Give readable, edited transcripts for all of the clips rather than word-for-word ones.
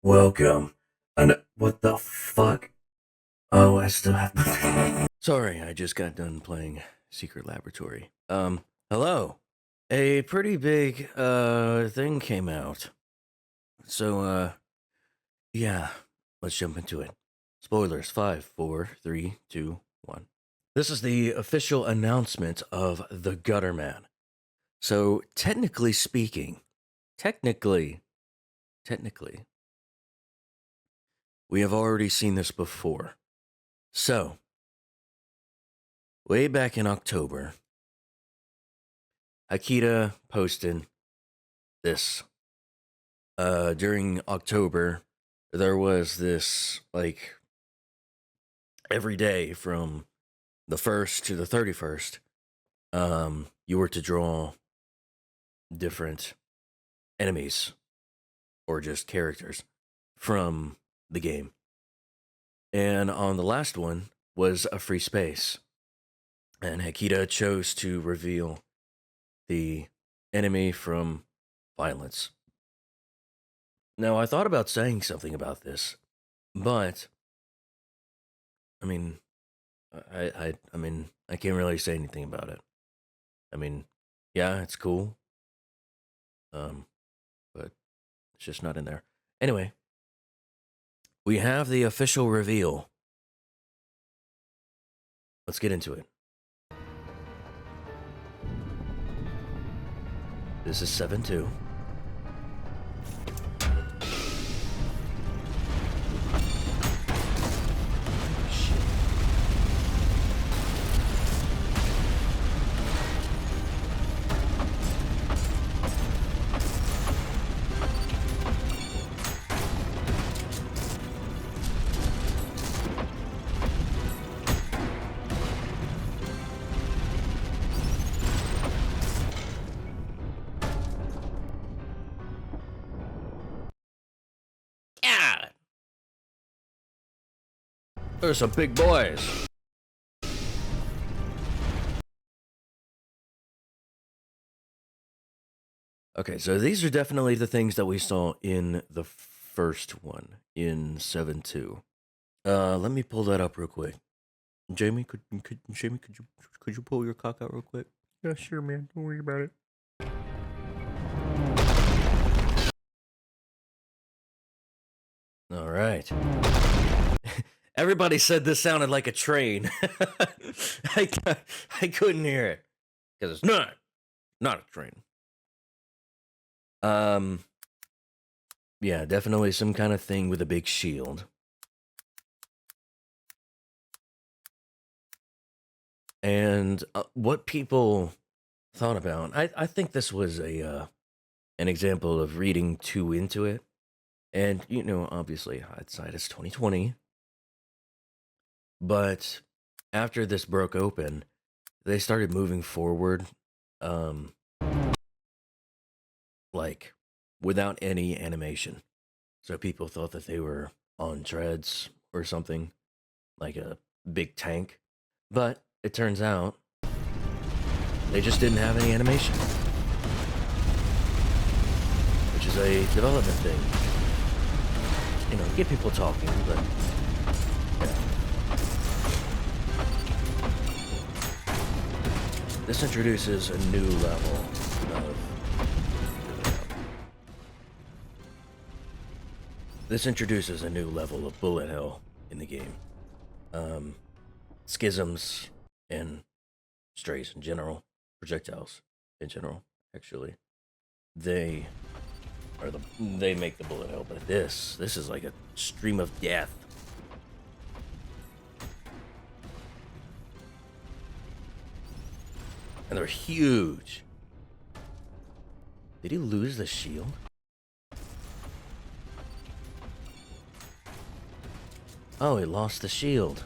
Welcome. And what the fuck? Oh, I still have. Sorry, I just got done playing Secret Laboratory. Hello. A pretty big, thing came out. So, yeah, let's jump into it. Spoilers 5, 4, 3, 2, 1. This is the official announcement of the Gutterman. So, technically speaking, technically, we have already seen this before. So, way back in October, Akita posted this. During October, there was this, like, every day from the 1st to the 31st, you were to draw different enemies or just characters from the game. And on the last one was a free space. And Akita chose to reveal the enemy from Violence. Now, I thought about saying something about this, but I mean, I can't really say anything about it. I mean, yeah, it's cool, but it's just not in there. Anyway, we have the official reveal. Let's get into it. This is 7-2. Yeah! There's some big boys. Okay, so these are definitely the things that we saw in the first one, in 7-2. Let me pull that up real quick. Jamie, could you pull your cock out real quick? Yeah, sure, man. Don't worry about it. All right. Everybody said this sounded like a train. I couldn't hear it because it's not a train. Yeah, definitely some kind of thing with a big shield. And what people thought about, I think this was an example of reading too into it. And, you know, obviously, hindsight is 2020. But after this broke open, they started moving forward, like, without any animation. So people thought that they were on treads or something, like a big tank. But it turns out they just didn't have any animation, which is a development thing. You know, get people talking, but yeah. This introduces a new level of... This introduces a new level of bullet hell in the game. Schisms and strays in general, projectiles in general, actually. They make the bullet hell, but this is like a stream of death. And they're huge. Did he lose the shield? Oh, he lost the shield.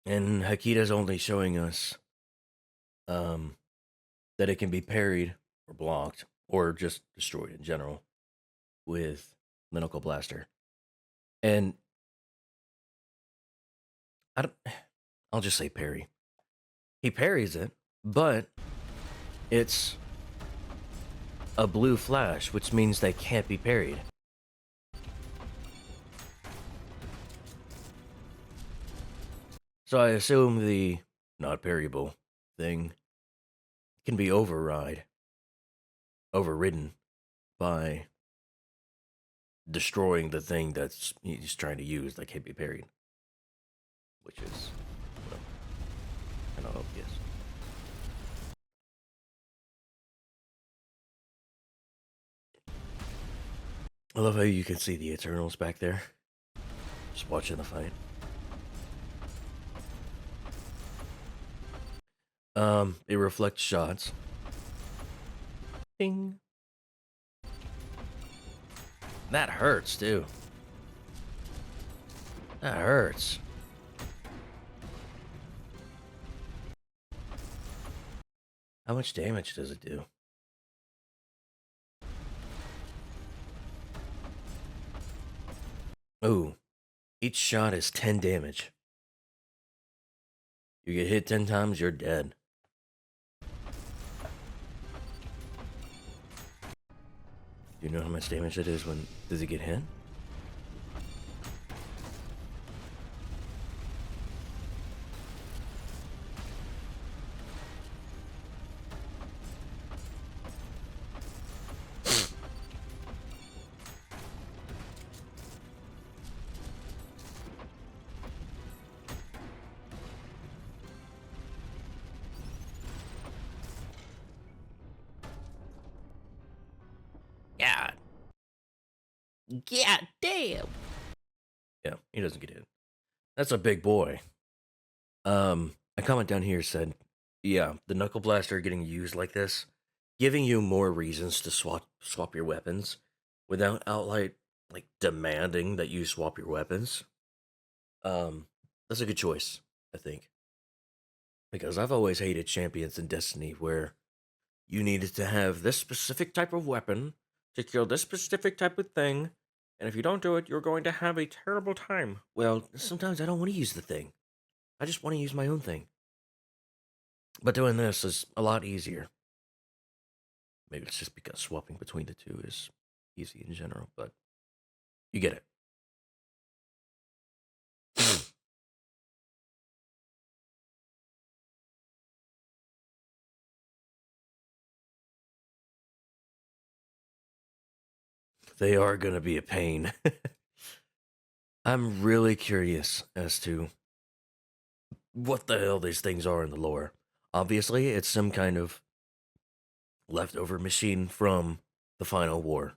And Hakita's only showing us that it can be parried or blocked or just destroyed in general with Clinical Blaster. And I'll just say parry. He parries it, but it's a blue flash, which means they can't be parried. So I assume the not parryable thing can be overridden by destroying the thing that's he's trying to use that can't be parried, which is kind of obvious. I love how you can see the Eternals back there, just watching the fight. It reflects shots. Ding. That hurts too. That hurts. How much damage does it do? Ooh, each shot is 10 damage. You get hit 10 times, you're dead. Do you know how much damage it is when does it get hit? God. God damn. Yeah, he doesn't get hit. That's a big boy. A comment down here said, yeah, the knuckle blaster getting used like this, giving you more reasons to swap your weapons without outright like demanding that you swap your weapons. That's a good choice, I think. Because I've always hated champions in Destiny where you needed to have this specific type of weapon to kill this specific type of thing, and if you don't do it, you're going to have a terrible time. Well, sometimes I don't want to use the thing. I just want to use my own thing. But doing this is a lot easier. Maybe it's just because swapping between the two is easy in general, but you get it. They are going to be a pain. I'm really curious as to what the hell these things are in the lore. Obviously, it's some kind of leftover machine from the final war.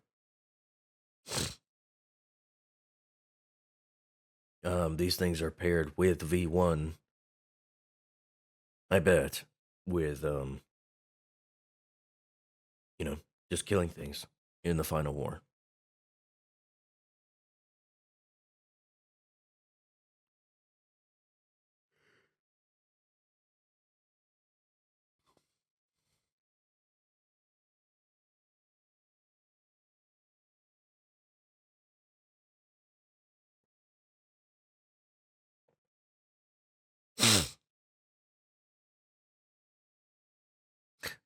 These things are paired with V1, I bet, with, just killing things in the final war.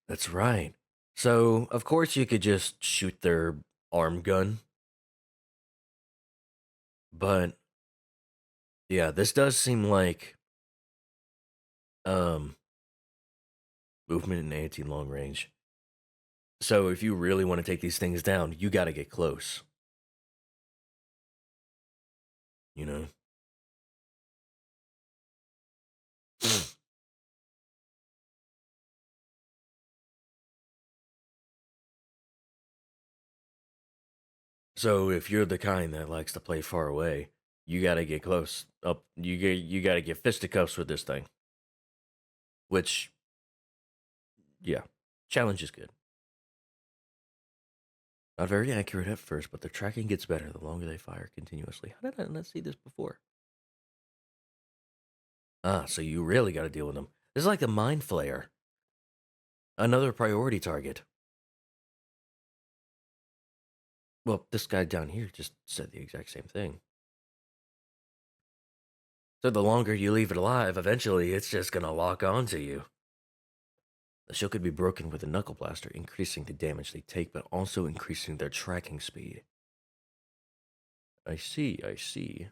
That's right. So, of course, you could just shoot their arm gun, but yeah, this does seem like um movement and anti long range. So, if you really want to take these things down, you got to get close. You know. So, if you're the kind that likes to play far away, you got to get close. Up, you got to get fisticuffs with this thing. Which, yeah, challenge is good. Not very accurate at first, but their tracking gets better the longer they fire continuously. How did I not see this before? Ah, so you really got to deal with them. This is like the Mind Flayer. Another priority target. Well, this guy down here just said the exact same thing. So the longer you leave it alive, eventually it's just gonna lock onto you. The shell could be broken with a knuckle blaster, increasing the damage they take, but also increasing their tracking speed. I see, I see.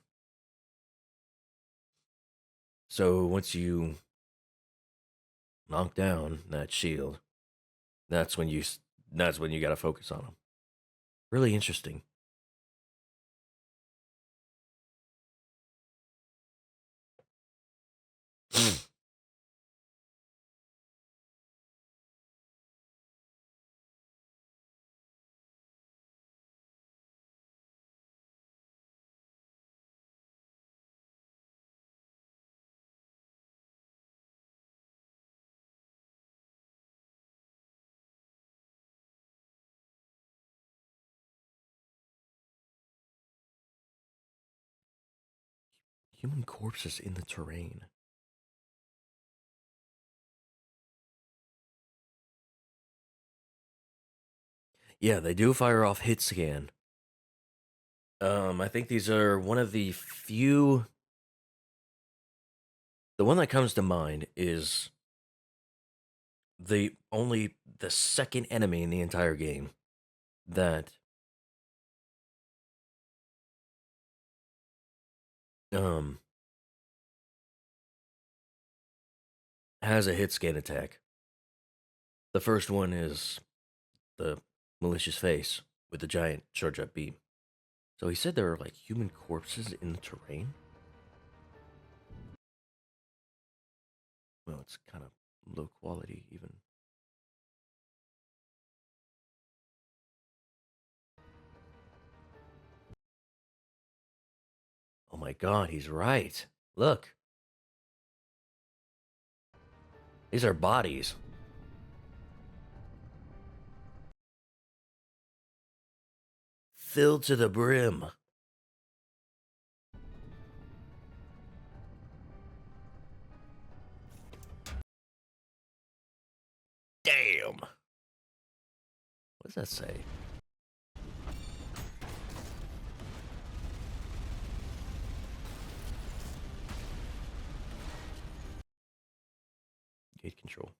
So once you knock down that shield, that's when you that's when you gotta focus on them. Really interesting. Human corpses in the terrain. Yeah, they do fire off Hitscan. I think these are one of the few. The one that comes to mind is the second enemy in the entire game that um has a hit scan attack. The first one is the malicious face with the giant charge up beam. So he said there are like human corpses in the terrain. Well, it's kind of low quality even. Oh my god, he's right. Look. These are bodies. Filled to the brim. Damn. What does that say? Gate control.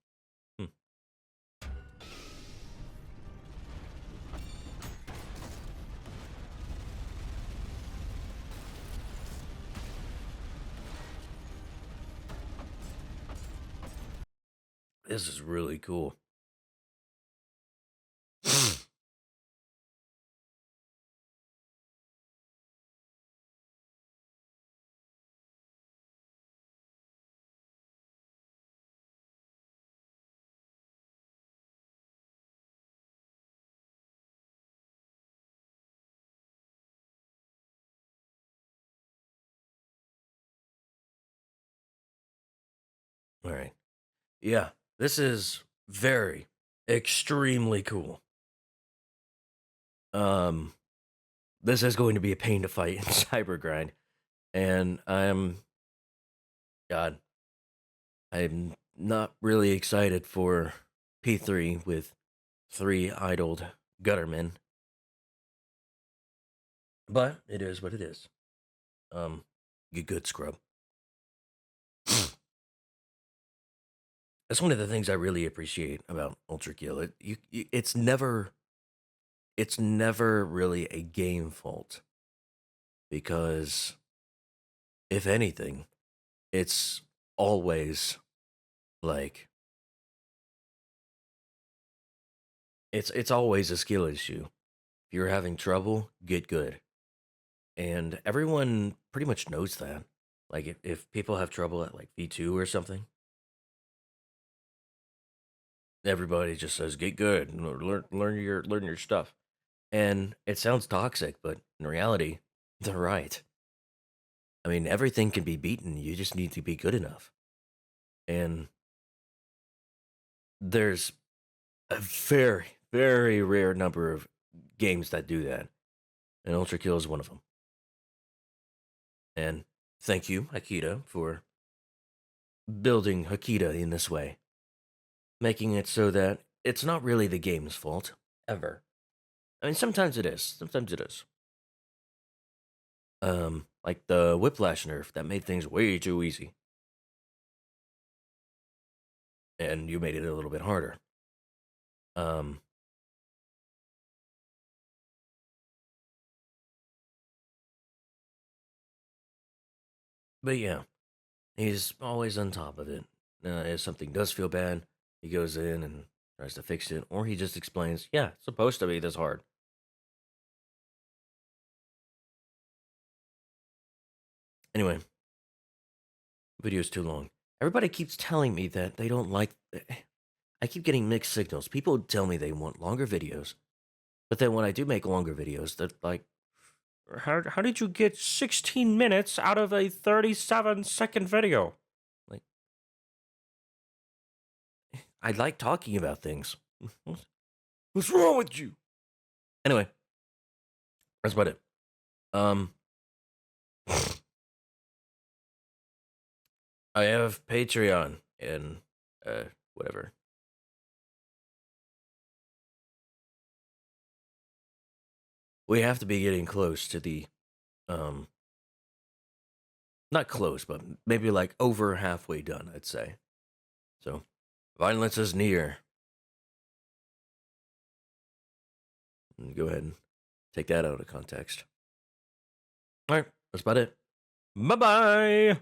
This is really cool. All right. Yeah, this is very extremely cool. Um this is going to be a pain to fight in Cybergrind, and god, I'm not really excited for P3 with 3 idled Guttermen. But it is what it is. Get good, scrub. That's one of the things I really appreciate about Ultra Kill. It's never really a game fault, because if anything, it's always like it's always a skill issue. If you're having trouble, get good. And everyone pretty much knows that. Like if people have trouble at like V2 or something, everybody just says get good, learn your stuff. And it sounds toxic, but in reality, they're right. I mean, everything can be beaten. You just need to be good enough. And there's a very, very rare number of games that do that. And Ultra Kill is one of them. And thank you, Akita, for building Hakita in this way, making it so that it's not really the game's fault, ever. I mean, sometimes it is. Sometimes it is. Like the whiplash nerf that made things way too easy. And you made it a little bit harder. Um, but yeah, he's always on top of it. If something does feel bad, he goes in and tries to fix it, or he just explains, yeah, it's supposed to be this hard. Anyway, video's too long. Everybody keeps telling me that they don't like. I keep getting mixed signals. People tell me they want longer videos, but then when I do make longer videos, they're like, how did you get 16 minutes out of a 37-second video? Like, I like talking about things. What's wrong with you? Anyway, that's about it. I have Patreon and whatever. We have to be getting close to the not close, but maybe like over halfway done, I'd say. So, violence is near. Go ahead and take that out of context. All right, that's about it. Bye bye.